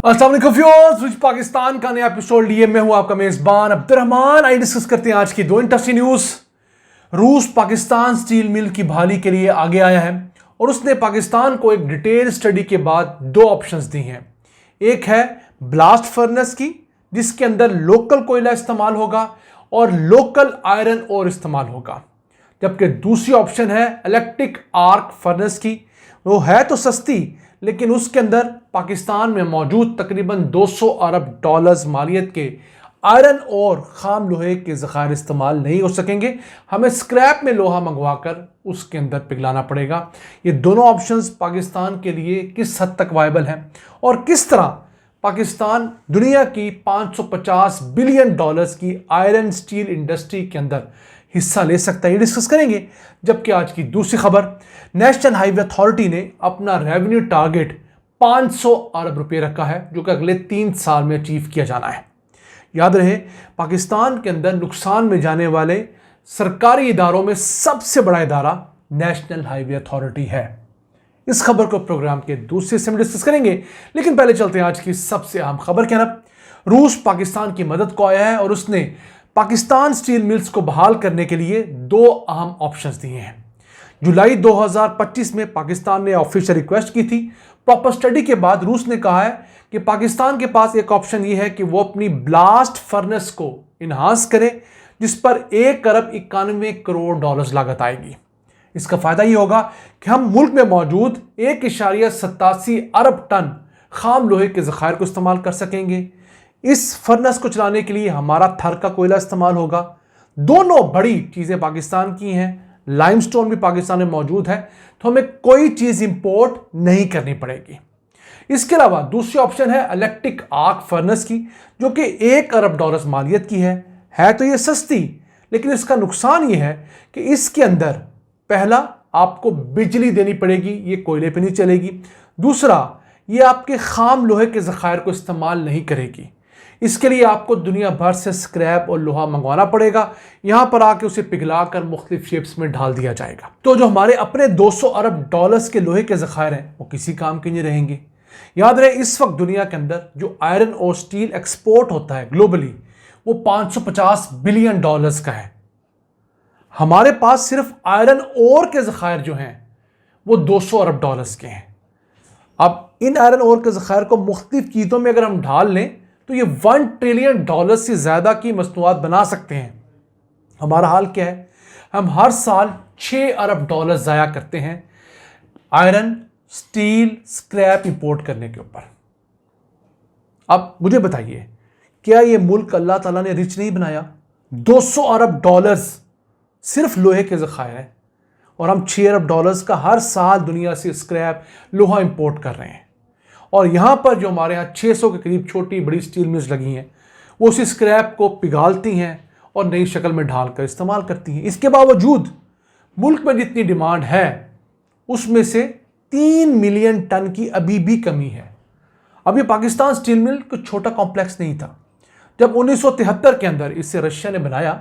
अस्सलाम वालेकुम viewers, rich Pakistan का नया एपिसोड लिए मैं हूं आपका मेजबान अब्दुर्रहमान। आइए डिस्कस करते हैं आज की दो इंटरेस्टिंग न्यूज। रूस पाकिस्तान स्टील मिल की बहाली के लिए आगे आया है और उसने पाकिस्तान को एक डिटेल स्टडी के बाद दो ऑप्शंस दी हैं। एक है ब्लास्ट फर्नेस की, जिसके अंदर लोकल कोयला इस्तेमाल होगा और लोकल आयरन ओर इस्तेमाल होगा, जबकि दूसरी ऑप्शन है इलेक्ट्रिक आर्क फर्नेस की। वो है तो सस्ती, लेकिन उसके अंदर पाकिस्तान में मौजूद तकरीबन 200 अरब डॉलर्स मालियत के आयरन और खाम लोहे के ज़खायर इस्तेमाल नहीं हो सकेंगे। हमें स्क्रैप में लोहा मंगवाकर उसके अंदर पिघलाना पड़ेगा। ये दोनों ऑप्शंस पाकिस्तान के लिए किस हद तक वायबल हैं और किस तरह पाकिस्तान दुनिया की 550 बिलियन डॉलर्स की आयरन स्टील इंडस्ट्री के अंदर हिस्सा ले सकता है, ये डिस्कस करेंगे। जबकि आज की दूसरी खबर, नेशनल हाईवे अथॉरिटी ने अपना रेवेन्यू टारगेट 500 अरब रुपए रखा है, जो कि अगले 3 साल में अचीव किया जाना है। याद रहे, पाकिस्तान के अंदर नुकसान में जाने वाले सरकारी इदारों में सबसे बड़ा इदारा नेशनल हाईवे अथॉरिटी है। इस खबर को प्रोग्राम के दूसरे हिस्से में डिस्कस करेंगे, लेकिन पहले चलते हैं आज की सबसे अहम खबर की तरफ। रूस पाकिस्तान की मदद को आया है और उसने पाकिस्तान स्टील मिल्स को बहाल करने के लिए दो अहम ऑप्शंस दिए हैं। जुलाई 2025 में पाकिस्तान ने ऑफिशियल रिक्वेस्ट की थी। प्रॉपर स्टडी के बाद रूस ने कहा है कि पाकिस्तान के पास एक ऑप्शन ये है कि वो अपनी ब्लास्ट फर्नेस को इन्हांस करे, जिस पर 1 अरब 91 करोड़ डॉलर्स लागत आएगी। इसका फायदा ये होगा कि हम मुल्क में मौजूद 1.87 अरब टन खाम लोहे के ज़खायर को इस्तेमाल कर सकेंगे। इस फर्नेस को चलाने के लिए हमारा थर का कोयला इस्तेमाल होगा। दोनों बड़ी चीज़ें पाकिस्तान की हैं। लाइमस्टोन भी पाकिस्तान में मौजूद है, तो हमें कोई चीज़ इंपोर्ट नहीं करनी पड़ेगी। इसके अलावा दूसरी ऑप्शन है इलेक्ट्रिक आर्क फर्नेस की, जो कि 1 अरब डॉलर्स मालियत की है तो ये सस्ती, लेकिन इसका नुकसान ये है कि इसके अंदर पहला आपको बिजली देनी पड़ेगी, ये कोयले पे नहीं चलेगी। दूसरा, ये आपके खाम लोहे के ज़खायर को इस्तेमाल नहीं करेगी। इसके लिए आपको दुनिया भर से स्क्रैप और लोहा मंगवाना पड़ेगा। यहां पर आके उसे पिघलाकर मुख्तलिफ शेप्स में ढाल दिया जाएगा। तो जो हमारे अपने 200 अरब डॉलर्स के लोहे के ज़खायर हैं, वो किसी काम के नहीं रहेंगे। याद रहे, इस वक्त दुनिया के अंदर जो आयरन और स्टील एक्सपोर्ट होता है ग्लोबली, वो 550 बिलियन डॉलर्स का है। हमारे पास सिर्फ आयरन ओर के ज़खायर जो हैं वो 200 अरब डॉलर्स के हैं। अब इन आयरन ओर के ज़खायर को मुख्तलिफ चीज़ों में अगर हम ढाल लें तो ये 1 ट्रिलियन डॉलर से ज़्यादा की मसनूआत बना सकते हैं। हमारा हाल क्या है? हम हर साल 6 अरब डॉलर ज़ाया करते हैं आयरन, स्टील, स्क्रैप इंपोर्ट करने के ऊपर। अब मुझे बताइए, क्या ये मुल्क अल्लाह ताला ने रिच नहीं बनाया? 200 अरब डॉलर्स सिर्फ लोहे के ज़खायर हैं और हम 6 अरब डॉलर्स का हर साल दुनिया से स्क्रैप, लोहा इंपोर्ट कर रहे हैं। और यहाँ पर जो हमारे यहाँ 600 के करीब छोटी बड़ी स्टील मिल्स लगी हैं, वो उसी स्क्रैप को पिघालती हैं और नई शक्ल में ढालकर इस्तेमाल करती हैं। इसके बावजूद मुल्क में जितनी डिमांड है, उसमें से 3 मिलियन टन की अभी भी कमी है। अब ये पाकिस्तान स्टील मिल कुछ छोटा कॉम्प्लेक्स नहीं था। जब 1973 के अंदर इसे रशिया ने बनाया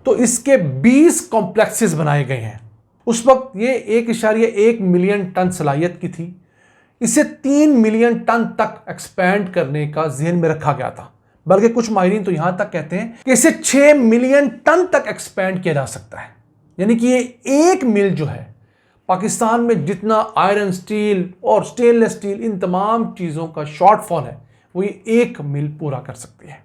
तो इसके 20 कॉम्प्लेक्सेस बनाए गए हैं। उस वक्त ये 1.1 मिलियन टन सलाहियत की थी। इसे 3 मिलियन टन तक एक्सपैंड करने का ज़हन में रखा गया था, बल्कि कुछ माहिरीन तो यहां तक कहते हैं कि इसे 6 मिलियन टन तक एक्सपैंड किया जा सकता है। यानी कि ये एक मिल जो है, पाकिस्तान में जितना आयरन, स्टील और स्टेनलेस स्टील, इन तमाम चीज़ों का शॉर्टफॉल है, वो ये एक मिल पूरा कर सकती है।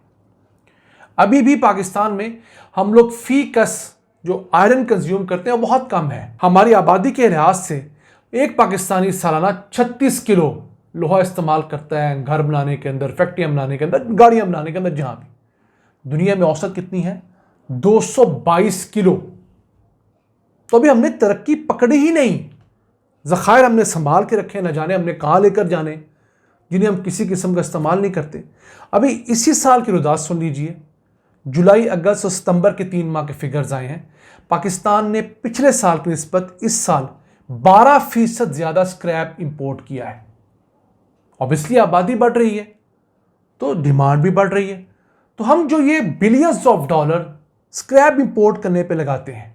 अभी भी पाकिस्तान में हम लोग फी कस जो आयरन कंज्यूम करते हैं वो बहुत कम है। हमारी आबादी के लिहाज से एक पाकिस्तानी सालाना 36 किलो लोहा इस्तेमाल करता है घर बनाने के अंदर, फैक्ट्रियाँ बनाने के अंदर, गाड़ियाँ बनाने के अंदर। जहाँ भी दुनिया में औसत कितनी है? 222 किलो। तो अभी हमने तरक्की पकड़ी ही नहीं। ज़खायर हमने संभाल के रखे, न जाने हमने कहाँ लेकर जाने, जिन्हें हम किसी किस्म का इस्तेमाल नहीं करते। अभी इसी साल की रुदात सुन लीजिए। जुलाई, अगस्त और सितंबर के 3 माह के फिगर्स आए हैं। पाकिस्तान ने पिछले साल की निस्बत इस साल 12% ज़्यादा स्क्रैप इंपोर्ट किया है। ऑब्वियसली आबादी बढ़ रही है तो डिमांड भी बढ़ रही है। तो हम जो ये billions of dollar scrap import करने पे लगाते हैं,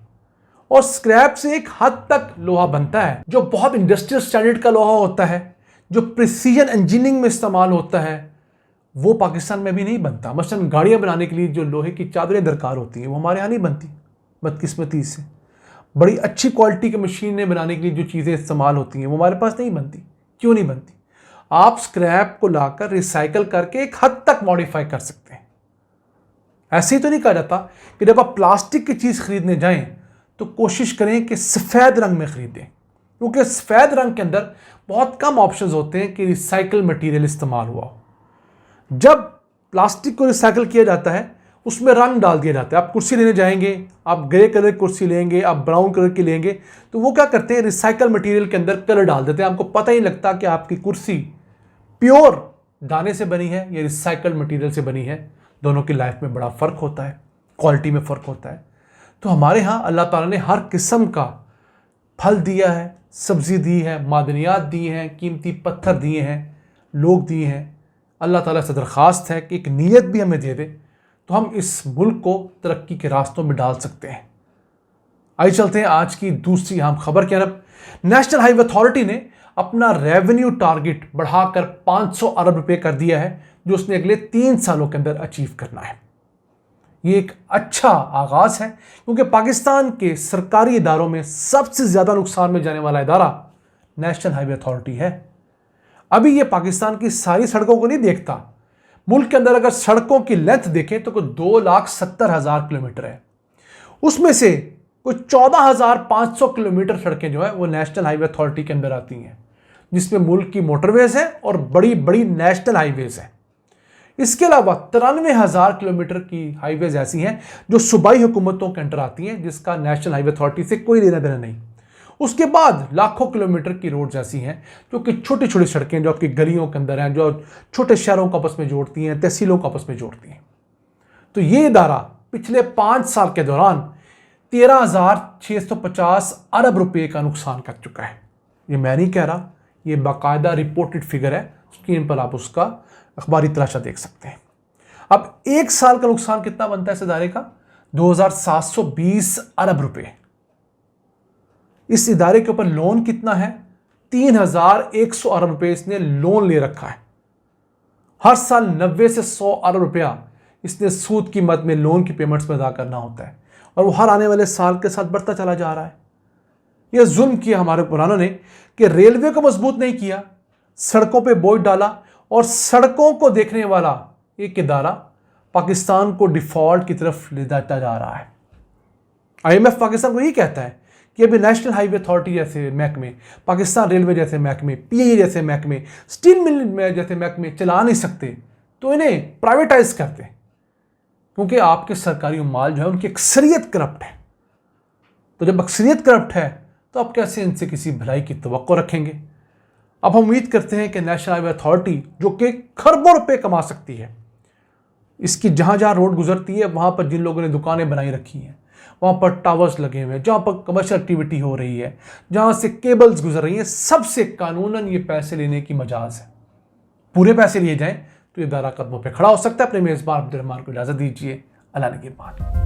और स्क्रैप से एक हद तक लोहा बनता है जो बहुत इंडस्ट्रियल स्टैंडर्ड का लोहा होता है, जो प्रिसीजन इंजीनियरिंग में इस्तेमाल होता है वो पाकिस्तान में भी नहीं बनता। मसलन गाड़ियाँ बनाने के लिए जो लोहे की चादरें दरकार होती हैं वो हमारे यहाँ नहीं बनती, बदकिस्मती से। बड़ी अच्छी क्वालिटी की मशीनें बनाने के लिए जो चीज़ें इस्तेमाल होती हैं वो हमारे पास नहीं बनती। क्यों नहीं बनती? आप स्क्रैप को लाकर रिसाइकल करके एक हद तक मॉडिफाई कर सकते हैं। ऐसे ही तो नहीं कहा जाता कि जब आप प्लास्टिक की चीज़ खरीदने जाएं तो कोशिश करें कि सफ़ेद रंग में खरीदें, क्योंकि सफ़ेद रंग के अंदर बहुत कम ऑप्शंस होते हैं कि रिसाइकल मटेरियल इस्तेमाल हुआ हो। जब प्लास्टिक को रिसाइकल किया जाता है उसमें रंग डाल दिया जाता है। आप कुर्सी लेने जाएंगे, आप ग्रे कलर की कुर्सी लेंगे, आप ब्राउन कलर की लेंगे, तो वो क्या करते हैं, रिसाइकल मटेरियल के अंदर कलर डाल देते हैं। आपको पता ही लगता कि आपकी कुर्सी प्योर दाने से बनी है या रिसाइकल मटेरियल से बनी है। दोनों की लाइफ में बड़ा फ़र्क होता है, क्वालिटी में फ़र्क होता है। तो हमारे यहाँ अल्लाह ताला ने हर किस्म का फल दिया है, सब्ज़ी दी है, मादनियात दी हैं, कीमती पत्थर दिए हैं, लोग दिए हैं। अल्लाह ताला से दरख्वास्त है कि एक नीयत भी हमें दे दे तो हम इस मुल्क को तरक्की के रास्तों में डाल सकते हैं। आइए चलते हैं आज की दूसरी अहम खबर की तरफ। नेशनल हाईवे अथॉरिटी ने अपना रेवेन्यू टारगेट बढ़ाकर 500 अरब रुपए कर दिया है, जो उसने अगले 3 सालों के अंदर अचीव करना है। ये एक अच्छा आगाज है, क्योंकि पाकिस्तान के सरकारी इदारों में सबसे ज़्यादा नुकसान में जाने वाला इदारा नेशनल हाईवे अथॉरिटी है। अभी ये पाकिस्तान की सारी सड़कों को नहीं देखता। मुल्क के अंदर अगर सड़कों की लेंथ देखें तो कोई 2,70,000 किलोमीटर है। उसमें से कोई 14,500 किलोमीटर सड़कें जो है वो नेशनल हाईवे अथॉरिटी के अंदर आती हैं, जिसमें मुल्क की मोटरवेज है और बड़ी बड़ी नेशनल हाईवेज है। इसके अलावा 93,000 किलोमीटर की हाईवेज ऐसी हैं जो सूबाई हुकूमतों के अंडर आती हैं, जिसका नेशनल हाईवे अथॉरिटी से कोई लेना देना नहीं। उसके बाद लाखों किलोमीटर की रोड्स ऐसी हैं जो कि छोटी छोटी सड़कें जो आपकी गलियों के अंदर हैं, जो छोटे शहरों को आपस में जोड़ती हैं, तहसीलों को आपस में जोड़ती हैं। तो ये इदारा पिछले 5 साल के दौरान 13,650 अरब रुपए का नुकसान कर चुका है। ये मैं नहीं कह रहा, ये बाकायदा रिपोर्टेड फिगर है। स्क्रीन पर आप उसका अखबारी तराशा देख सकते हैं। अब 1 साल का नुकसान कितना बनता है इस इदारे का? 2,720 अरब रुपए। इस इदारे के ऊपर लोन कितना है? 3,100 अरब रुपए इसने लोन ले रखा है। हर साल 90 से 100 अरब रुपया इसने सूद की मद में लोन की पेमेंट्स में अदा करना होता है, और वो हर आने वाले साल के साथ बढ़ता चला जा रहा है। यह जुल्म किया हमारे हुक्मरानों ने कि रेलवे को मजबूत नहीं किया, सड़कों पे बोझ डाला, और सड़कों को देखने वाला एक इदारा पाकिस्तान को डिफॉल्ट की तरफ ले जाता जा रहा है। IMF पाकिस्तान को यही कहता है कि अभी नेशनल हाईवे अथॉरिटी जैसे महकमे, पाकिस्तान रेलवे जैसे महकमे, PIA जैसे महकमे, स्टील मिल में जैसे महकमे चला नहीं सकते, तो इन्हें प्राइवेटाइज करते, क्योंकि आपके सरकारी माल जो है उनकी अक्सरियत करप्ट है। तो जब अक्सरियत करप्ट है तो आप कैसे इनसे किसी भलाई की तवक्को रखेंगे? अब हम उम्मीद करते हैं कि नेशनल हाईवे अथॉरिटी, जो कि खरबों रुपए कमा सकती है, इसकी जहाँ जहाँ रोड गुजरती है वहाँ पर जिन लोगों ने दुकानें बनाई रखी हैं, वहाँ पर टावर्स लगे हुए हैं, जहाँ पर कमर्शियल एक्टिविटी हो रही है, जहाँ से केबल्स गुजर रही हैं, सबसे कानूनन ये पैसे लेने की मजाज है। पूरे पैसे लिए जाएं तो ये इदारा कदमों पे खड़ा हो सकता है। अपने मेज़बान अब्दुल रहमान को इजाज़त दीजिए। अल्लाह ने के बाद।